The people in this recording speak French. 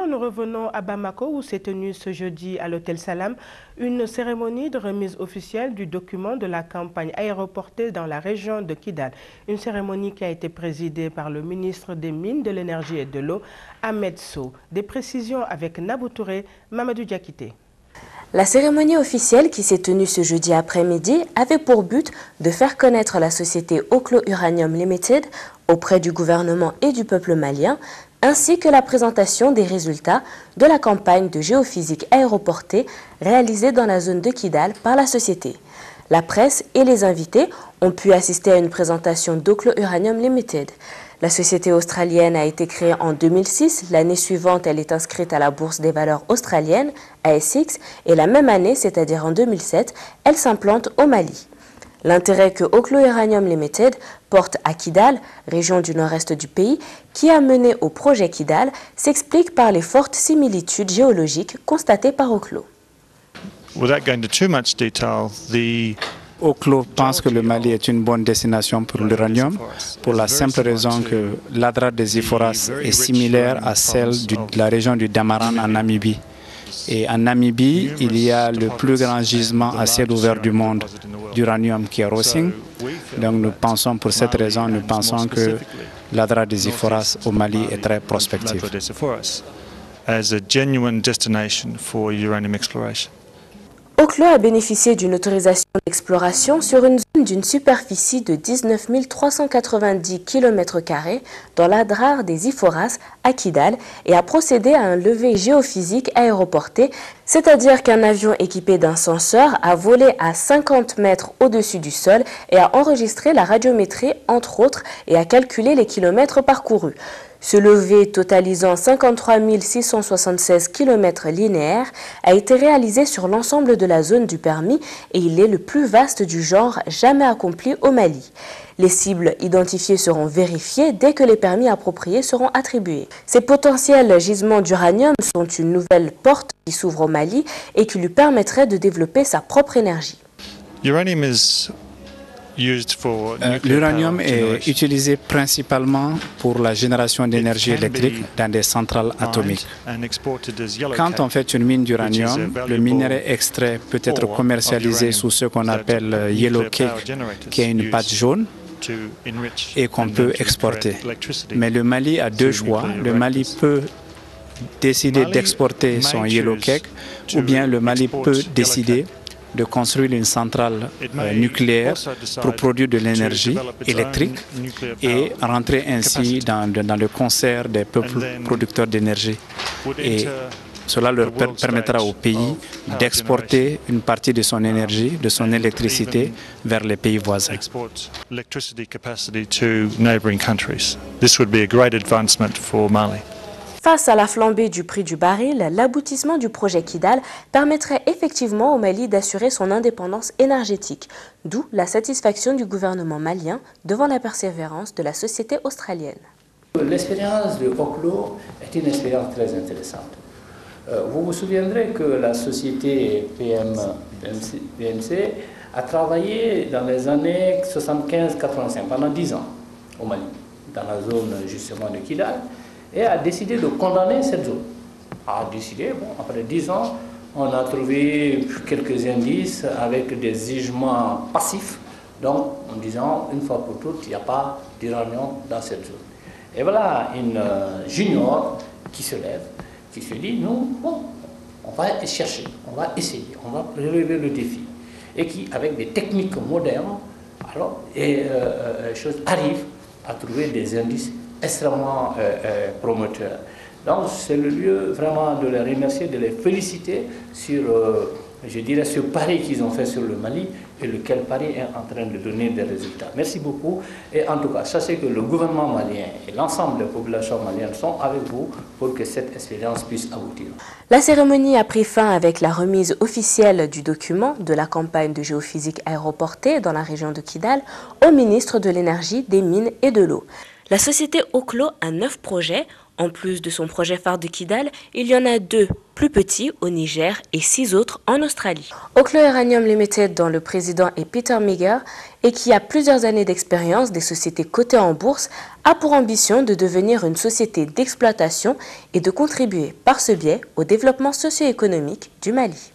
Nous revenons à Bamako où s'est tenue ce jeudi à l'hôtel Salam une cérémonie de remise officielle du document de la campagne aéroportée dans la région de Kidal. Une cérémonie qui a été présidée par le ministre des Mines, de l'Énergie et de l'Eau, Ahmed Sow. Des précisions avec Nabou Touré, Mamadou Diakité. La cérémonie officielle qui s'est tenue ce jeudi après-midi avait pour but de faire connaître la société Oklo Uranium Limited auprès du gouvernement et du peuple malien, ainsi que la présentation des résultats de la campagne de géophysique aéroportée réalisée dans la zone de Kidal par la société. La presse et les invités ont pu assister à une présentation d'Oklo Uranium Limited. La société australienne a été créée en 2006. L'année suivante, elle est inscrite à la Bourse des valeurs australienne, ASX, et la même année, c'est-à-dire en 2007, elle s'implante au Mali. L'intérêt que Oklo Uranium Limited porte à Kidal, région du nord-est du pays, qui a mené au projet Kidal, s'explique par les fortes similitudes géologiques constatées par Oklo. Without going into too much detail, Oklo pense que le Mali est une bonne destination pour l'uranium pour la simple raison que l'adra des Iforas est similaire à celle de la région du Damaran en Namibie. Et en Namibie, il y a le plus grand gisement à ciel ouvert du monde d'uranium qui est Rosing. Donc nous pensons, pour cette raison, nous pensons que l'adra des Iforas au Mali est très prospective. As a genuine destination for uranium exploration. Oklo a bénéficié d'une autorisation d'exploration sur une zone d'une superficie de 19 390 km² dans l'adrar des Iforas à Kidal et a procédé à un levé géophysique aéroporté, c'est-à-dire qu'un avion équipé d'un senseur a volé à 50 mètres au-dessus du sol et a enregistré la radiométrie entre autres et a calculé les kilomètres parcourus. Ce levé, totalisant 53 676 km linéaires, a été réalisé sur l'ensemble de la zone du permis et il est le plus vaste du genre jamais accompli au Mali. Les cibles identifiées seront vérifiées dès que les permis appropriés seront attribués. Ces potentiels gisements d'uranium sont une nouvelle porte qui s'ouvre au Mali et qui lui permettrait de développer sa propre énergie. L'uranium est utilisé principalement pour la génération d'énergie électrique dans des centrales atomiques. Quand on fait une mine d'uranium, le minerai extrait peut être commercialisé sous ce qu'on appelle yellow cake, qui est une pâte jaune, et qu'on peut exporter. Mais le Mali a deux choix. Le Mali peut décider d'exporter son yellow cake, ou bien le Mali peut décider de construire une centrale nucléaire pour produire de l'énergie électrique et rentrer ainsi dans le concert des peuples producteurs d'énergie. Et cela leur permettra au pays d'exporter une partie de son énergie, de son électricité vers les pays voisins. Face à la flambée du prix du baril, l'aboutissement du projet Kidal permettrait effectivement au Mali d'assurer son indépendance énergétique, d'où la satisfaction du gouvernement malien devant la persévérance de la société australienne. L'expérience de Oklo est une expérience très intéressante. Vous vous souviendrez que la société PMC a travaillé dans les années 75-85, pendant 10 ans au Mali, dans la zone justement de Kidal, et a décidé de condamner cette zone. Après 10 ans, on a trouvé quelques indices avec des gisements passifs, donc en disant une fois pour toutes, il n'y a pas d'uranium dans cette zone. Et voilà une junior qui se lève, qui se dit, nous, on va chercher, on va essayer, on va relever le défi. Et qui, avec des techniques modernes, arrive à trouver des indices extrêmement promoteurs. Donc c'est le lieu vraiment de les remercier, de les féliciter sur, je dirais, ce pari qu'ils ont fait sur le Mali et lequel pari est en train de donner des résultats. Merci beaucoup et en tout cas, sachez que le gouvernement malien et l'ensemble des populations maliennes sont avec vous pour que cette expérience puisse aboutir. La cérémonie a pris fin avec la remise officielle du document de la campagne de géophysique aéroportée dans la région de Kidal au ministre de l'Énergie, des Mines et de l'Eau. La société Oklo a 9 projets En plus de son projet phare de Kidal, il y en a 2 plus petits au Niger et 6 autres en Australie. Oklo Uranium Limited, dont le président est Peter Meager et qui a plusieurs années d'expérience des sociétés cotées en bourse, a pour ambition de devenir une société d'exploitation et de contribuer par ce biais au développement socio-économique du Mali.